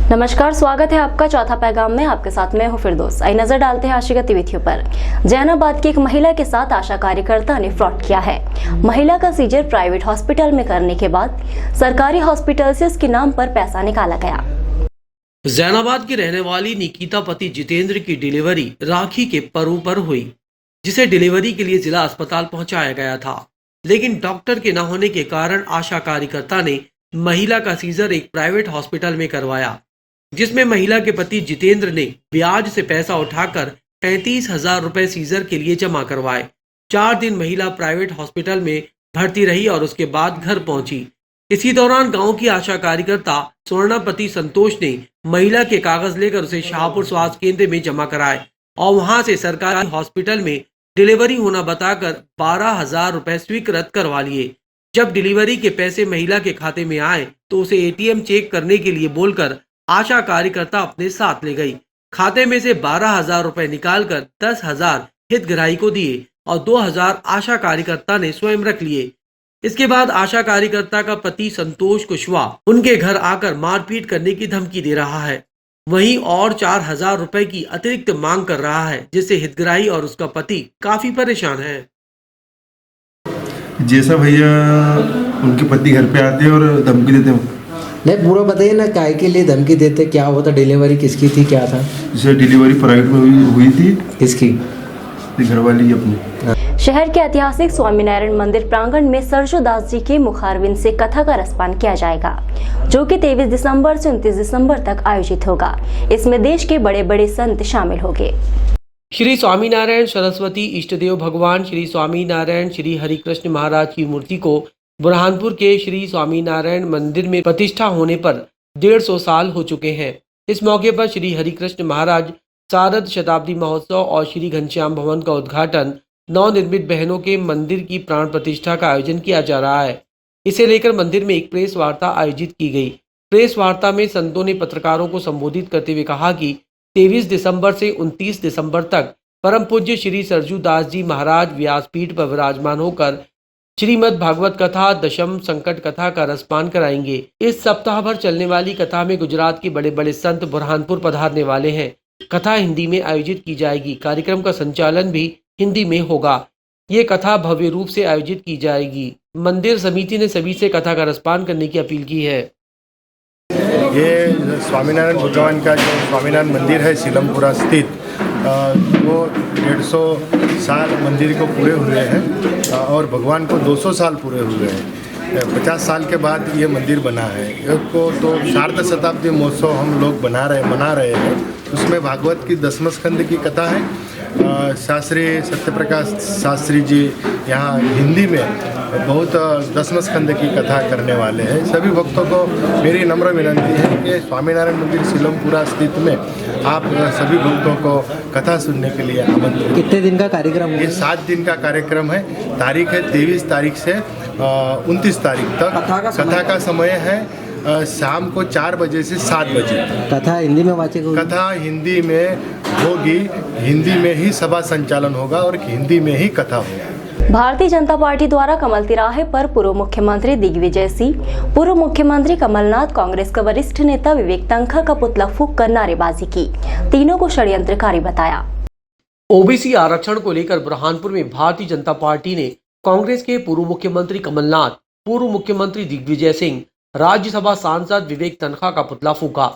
नमस्कार, स्वागत है आपका चौथा पैगाम में। आपके साथ मैं हूं फिरदौस। आइए नजर डालते हैं आज की गतिविधियों पर। जहानाबाद की एक महिला के साथ आशा कार्यकर्ता ने फ्रॉड किया है। महिला का सीजर प्राइवेट हॉस्पिटल में करने के बाद सरकारी हॉस्पिटल से उसके नाम पर पैसा निकाला गया। जैनाबाद की रहने वाली निकिता पति जितेंद्र की डिलीवरी राखी के पर्व पर हुई, जिसे डिलीवरी के लिए जिला अस्पताल पहुंचाया गया था। लेकिन डॉक्टर के न होने के कारण आशा कार्यकर्ता ने महिला का सीजर एक प्राइवेट हॉस्पिटल में करवाया, जिसमें महिला के पति जितेंद्र ने ब्याज से पैसा उठाकर 35,000 रुपए सीजर के लिए जमा करवाए। 4 दिन महिला प्राइवेट हॉस्पिटल में भर्ती रही और उसके बाद घर पहुंची। इसी दौरान गांव की आशा कार्यकर्ता स्वर्णापति संतोष ने महिला के कागज लेकर उसे शाहपुर स्वास्थ्य केंद्र में जमा कराए और वहां से सरकारी हॉस्पिटल में डिलीवरी होना बताकर 12,000 रुपए स्वीकृत करवा लिए। जब डिलीवरी के पैसे महिला के खाते में आए तो उसे एटीएम चेक करने के लिए बोलकर आशा कार्यकर्ता अपने साथ ले गई। खाते में से 12,000 रुपए निकालकर 10,000 हितग्राही को दिए और 2,000 आशा कार्यकर्ता ने स्वयं रख लिए। इसके बाद आशा कार्यकर्ता का पति संतोष कुशवाहा उनके घर आकर मारपीट करने की धमकी दे रहा है। वहीं और 4,000 रुपए की अतिरिक्त मांग कर रहा है, जिससे हितग्राही और उसका पति काफी परेशान है। जैसा भैया उनके पति घर पे आते हैं और धमकी देते हैं। नहीं, पूरा बताइए ना, काय के लिए धमकी देते, क्या हुआ था, डिलीवरी किसकी थी, क्या था? जैसे डिलीवरी प्राइवेट में हुई थी। किसकी? घरवाली अपनी। शहर के ऐतिहासिक स्वामीनारायण मंदिर प्रांगण में सरजू दास जी के मुखारविंद से कथा का रसपान किया जाएगा, जो कि 23 दिसंबर से 29 दिसंबर तक आयोजित होगा। इसमें देश के बड़े बड़े संत शामिल होंगे। श्री स्वामीनारायण सरस्वती इष्टदेव भगवान श्री स्वामीनारायण श्री हरिकृष्ण महाराज की मूर्ति को बुरहानपुर के श्री स्वामीनारायण मंदिर में प्रतिष्ठा होने पर 150 साल हो चुके हैं। इस मौके पर श्री हरिकृष्ण महाराज शारद शताब्दी महोत्सव और श्री घनश्याम भवन का उद्घाटन, नवनिर्मित बहनों के मंदिर की प्राण प्रतिष्ठा का आयोजन किया जा रहा है। इसे लेकर मंदिर में एक प्रेस वार्ता आयोजित की गई। प्रेस वार्ता में संतों ने पत्रकारों को संबोधित करते हुए कहा कि 23 दिसंबर से 29 दिसंबर तक परम पूज्य श्री सरजू दास जी महाराज व्यासपीठ पर विराजमान होकर श्रीमद् भागवत कथा दशम संकट कथा का रसपान कराएंगे। इस सप्ताह भर चलने वाली कथा में गुजरात के बड़े बड़े संत बुरहानपुर पधारने वाले हैं। कथा हिंदी में आयोजित की जाएगी। कार्यक्रम का संचालन भी हिंदी में होगा। ये कथा भव्य रूप से आयोजित की जाएगी। मंदिर समिति ने सभी से कथा का रसपान करने की अपील की है। ये स्वामीनारायण भगवान का जो स्वामीनारायण मंदिर है सीलमपुरा स्थित, वो 150 साल मंदिर को पूरे हुए हैं और भगवान को 200 साल पूरे हुए हैं। 50 साल के बाद ये मंदिर बना है। इसको तो शारद शताब्दी महोत्सव हम लोग मना रहे हैं। उसमें भागवत की 10वें स्कंद की कथा है। शास्त्री सत्यप्रकाश शास्त्री जी यहाँ हिंदी में बहुत 10वें स्कंद की कथा करने वाले हैं। सभी भक्तों को मेरी नम्र विनंती है कि स्वामीनारायण मंदिर सीलमपुरा स्थित में आप सभी भक्तों को कथा सुनने के लिए आमंत्रित। कितने दिन का कार्यक्रम है? ये 7 दिन का कार्यक्रम है। तारीख है 23 तारीख से 29 तारीख तक। कथा का समय है शाम को 4 बजे से 7 बजे। कथा हिंदी में वाचिक होगी? कथा हिंदी में होगी। हिंदी में ही सभा संचालन होगा और हिंदी में ही कथा होगी। भारतीय जनता पार्टी द्वारा कमल तिराहे पर पूर्व मुख्यमंत्री दिग्विजय सिंह, पूर्व मुख्यमंत्री कमलनाथ, कांग्रेस के वरिष्ठ नेता विवेक तन्खा का पुतला फूंक कर नारेबाजी की। तीनों को षड्यंत्रकारी बताया। ओबीसी आरक्षण को लेकर बुरहानपुर में भारतीय जनता पार्टी ने कांग्रेस के पूर्व मुख्यमंत्री कमलनाथ, पूर्व मुख्यमंत्री दिग्विजय सिंह, राज्यसभा सांसद विवेक तन्खा का पुतला फूंका।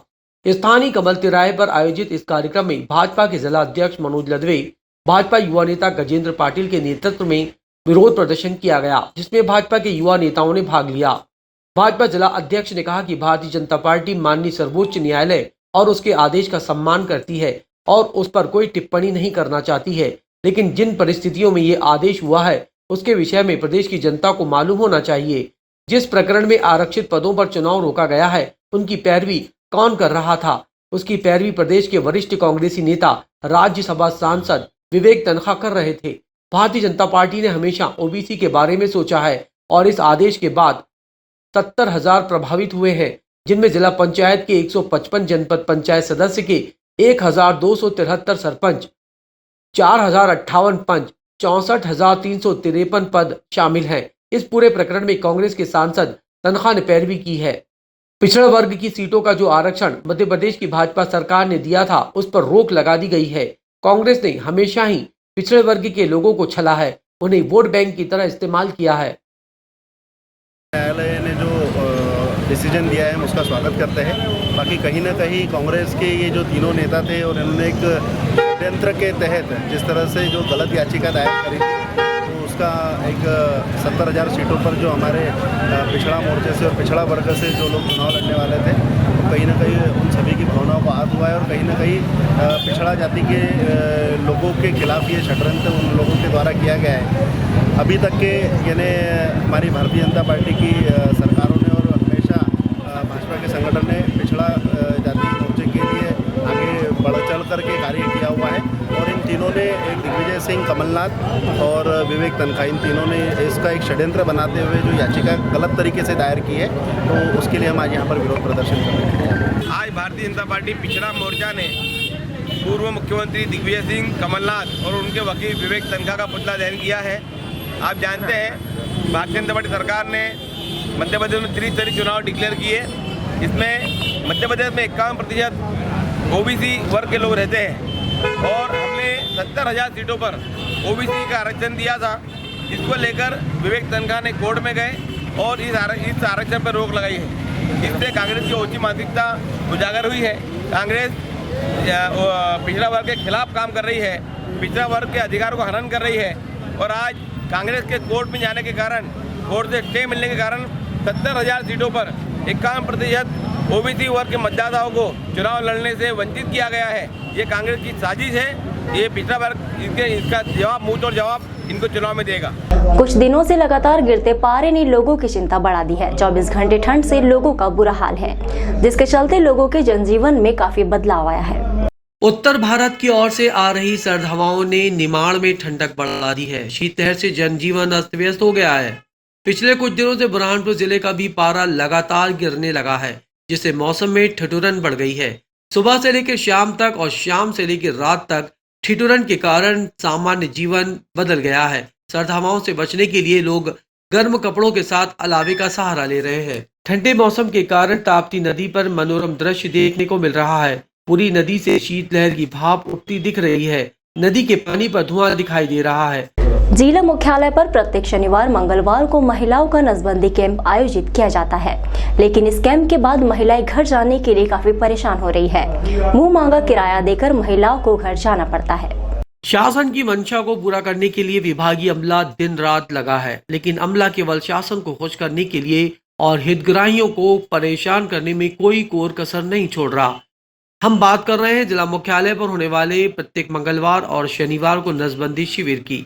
स्थानीय कमल तिराहे पर आयोजित इस कार्यक्रम में भाजपा के जिला अध्यक्ष मनोज लदवे, भाजपा युवा नेता गजेंद्र पाटिल के नेतृत्व में विरोध प्रदर्शन किया गया, जिसमें भाजपा के युवा नेताओं ने भाग लिया। भाजपा जिला अध्यक्ष ने कहा कि भारतीय जनता पार्टी माननीय सर्वोच्च न्यायालय और उसके आदेश का सम्मान करती है और उस पर कोई टिप्पणी नहीं करना चाहती है, लेकिन जिन परिस्थितियों में ये आदेश हुआ है उसके विषय में प्रदेश की जनता को मालूम होना चाहिए। जिस प्रकरण में आरक्षित पदों पर चुनाव रोका गया है, उनकी पैरवी कौन कर रहा था? उसकी पैरवी प्रदेश के वरिष्ठ कांग्रेसी नेता, राज्यसभा सांसद विवेक तन्खा कर रहे थे। भारतीय जनता पार्टी ने हमेशा ओबीसी के बारे में सोचा है और इस आदेश के बाद 70,000 प्रभावित हुए हैं, जिनमें जिला पंचायत के 155 जनपद पंचायत सदस्य के 1,273 सरपंच, 4,058 पंच, 64,353 पद शामिल हैं। इस पूरे प्रकरण में कांग्रेस के सांसद तन्खा ने पैरवी की है। पिछड़े वर्ग की सीटों का जो आरक्षण मध्य प्रदेश की भाजपा सरकार ने दिया था, उस पर रोक लगा दी गई है। कांग्रेस ने हमेशा ही पिछड़े वर्ग के लोगों को छला है, उन्हें वोट बैंक की तरह इस्तेमाल किया है। न्यायालय ने जो डिसीजन दिया है हम उसका स्वागत करते हैं। बाकी कहीं ना कहीं कांग्रेस के ये जो तीनों नेता थे और इन्होंने एक षड्यंत्र के तहत जिस तरह से जो गलत याचिका दायर करी थी, तो उसका एक 70,000 सीटों पर जो हमारे पिछड़ा मोर्चे से और पिछड़ा वर्ग से जो लोग चुनाव लड़ने वाले थे, तो कहीं ना कहीं उन सभी की भावनाओं को आहत हुआ है और कहीं ना कहीं पिछड़ा जाति के लोगों के खिलाफ ये षड्यंत्र उन लोगों के द्वारा किया गया है। अभी तक के यानी हमारी भारतीय जनता पार्टी की सरकारों ने और हमेशा भाजपा के संगठन ने पिछड़ा जाति मोर्चे के लिए आगे बढ़ चढ़ करके कार्य किया हुआ है और इन तीनों ने एक दिग्विजय सिंह, कमलनाथ और विवेक तनखा, इन तीनों ने इसका एक षड्यंत्र बनाते हुए जो याचिका गलत तरीके से दायर की है, तो उसके लिए हम आज यहाँ पर विरोध प्रदर्शन कर रहे हैं। आज भारतीय जनता पार्टी पिछड़ा मोर्चा ने पूर्व मुख्यमंत्री दिग्विजय सिंह, कमलनाथ और उनके वकील विवेक तनखा का पुतला दहन किया है। आप जानते हैं भारतीय जनता पार्टी सरकार ने मध्य प्रदेश में त्रिस्तरीय चुनाव डिक्लेयर किए। इसमें मध्य प्रदेश में 51% ओबीसी वर्ग के लोग रहते हैं और हमने 70,000 सीटों पर ओबीसी का आरक्षण दिया था। इसको लेकर विवेक तनखा ने कोर्ट में गए और इस आरक्षण पर रोक लगाई है। इससे कांग्रेस की ओछी मानसिकता उजागर हुई है। कांग्रेस पिछड़ा वर्ग के खिलाफ काम कर रही है, पिछड़ा वर्ग के अधिकारों का हनन कर रही है और आज कांग्रेस के कोर्ट में जाने के कारण, कोर्ट से स्टे मिलने के कारण 70,000 सीटों पर 51% ओबीसी वर्ग के मतदाताओं को चुनाव लड़ने से वंचित किया गया है। ये कांग्रेस की साजिश है। ये पिछड़ा वर्ग इसका जवाब, मुंह तोड़ जवाब इनको चुनाव में देगा। कुछ दिनों से लगातार गिरते पारे ने लोगों की चिंता बढ़ा दी है। 24 घंटे ठंड से लोगों का बुरा हाल है, जिसके चलते लोगों के जनजीवन में काफी बदलाव आया है। उत्तर भारत की ओर से आ रही सर्द हवाओं ने निमाड़ में ठंडक बढ़ा दी है। शीतलहर से जनजीवन अस्त व्यस्त हो गया है। पिछले कुछ दिनों से बुरहानपुर जिले का भी पारा लगातार गिरने लगा है, जिससे मौसम में ठिठुरन बढ़ गई है। सुबह से लेकर शाम तक और शाम से लेकर रात तक ठिठुरन के कारण सामान्य जीवन बदल गया है। सर्द हवाओं से बचने के लिए लोग गर्म कपड़ों के साथ अलावे का सहारा ले रहे हैं। ठंडे मौसम के कारण ताप्ती नदी पर मनोरम दृश्य देखने को मिल रहा है। पूरी नदी से शीतलहर की भाप उठती दिख रही है। नदी के पानी पर धुआं दिखाई दे रहा है। जिला मुख्यालय पर प्रत्येक शनिवार मंगलवार को महिलाओं का नसबंदी कैंप आयोजित किया जाता है, लेकिन इस कैंप के बाद महिलाएं घर जाने के लिए काफी परेशान हो रही है। मुंह मांगा किराया देकर महिलाओं को घर जाना पड़ता है। शासन की मंशा को पूरा करने के लिए विभागीय अमला दिन रात लगा है, लेकिन अमला केवल शासन को खुश करने के लिए और हितग्राहियों को परेशान करने में कोई कोर कसर नहीं छोड़ रहा। हम बात कर रहे हैं जिला मुख्यालय पर होने वाले प्रत्येक मंगलवार और शनिवार को नसबंदी शिविर की।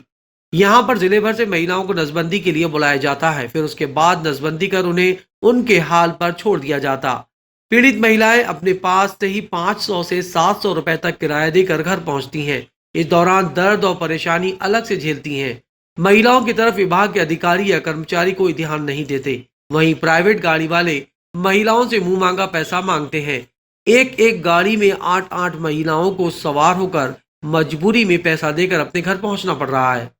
यहाँ पर जिले भर से महिलाओं को नसबंदी के लिए बुलाया जाता है, फिर उसके बाद नसबंदी कर उन्हें उनके हाल पर छोड़ दिया जाता। पीड़ित महिलाएं अपने पास से ही 500 से 700 रुपए तक किराया देकर घर पहुंचती हैं। इस दौरान दर्द और परेशानी अलग से झेलती हैं। महिलाओं की तरफ विभाग के अधिकारी या कर्मचारी कोई ध्यान नहीं देते। वहीं प्राइवेट गाड़ी वाले महिलाओं से मुंह मांगा पैसा मांगते हैं। एक एक गाड़ी में 8-8 महिलाओं को सवार होकर मजबूरी में पैसा देकर अपने घर पहुंचना पड़ रहा है।